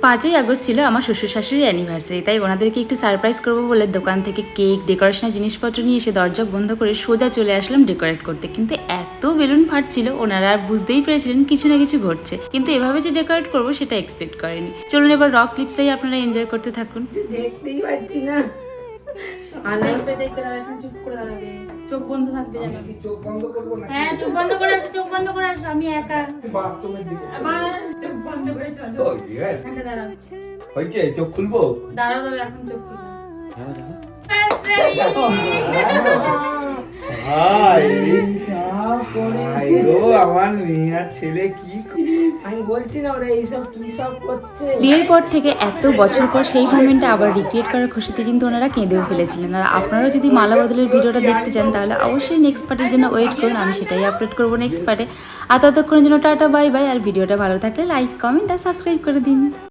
5ই August ছিল আমার শ্বশুর শাশুড়ির অ্যানিভার্সারি, তাই ওনাদেরকে একটু সারপ্রাইজ করবো বলে দোকান থেকে কেক, ডেকোরেশনের জিনিসপত্র নিয়ে এসে দরজা বন্ধ করে সোজা চলে আসলাম ডেকোরেট করতে। কিন্তু এত বেলুন ফাটছিল, ওনারা আর বুঝতেই পেরেছিলেন কিছু না কিছু ঘটছে, কিন্তু এভাবে যে ডেকোরেট করবো সেটা এক্সপেক্ট করেনি। চলুন এবার রক ক্লিপসটাই আপনারা এনজয় করতে থাকুন। দেখতেই পাচ্ছি না। চুপ করে দাঁড়াবে, চোখ বন্ধ থাকবে যেন। চোখ বন্ধ করবো না? হ্যাঁ, চোখ বন্ধ করে আসো, চোখ বন্ধ করে আসো, আমি একা। বাথরুমের দিকে আবার চোখ বন্ধ করে চলো। ওই yes। একা দাঁড়াও, হয়েছে, চোখ খুলবো? দাঁড়াও দাঁড়াও, এখন চোখ খুলো। ভাই গো, আমার মেয়ে আর ছেলে কি আমি বলছি না ওরা এইসব কি সব করছে। বিয়ের পর থেকে এত বছর পর সেই মোমেন্টটা আবার রিক্রিয়েট করার খুশিতে কিন্তু ওনারা কেঁদেও ফেলেছিলেন। আর আপনারাও যদি মালা বদলের ভিডিওটা দেখতে চান তাহলে অবশ্যই নেক্সট পার্টের জন্য ওয়েট করুন, আমি সেটাই আপলোড করবো নেক্সট পার্টে। আর ততক্ষণের জন্য টাটা বাই বাই। আর ভিডিওটা ভালো থাকলে লাইক, কমেন্ট আর সাবস্ক্রাইব করে দিন।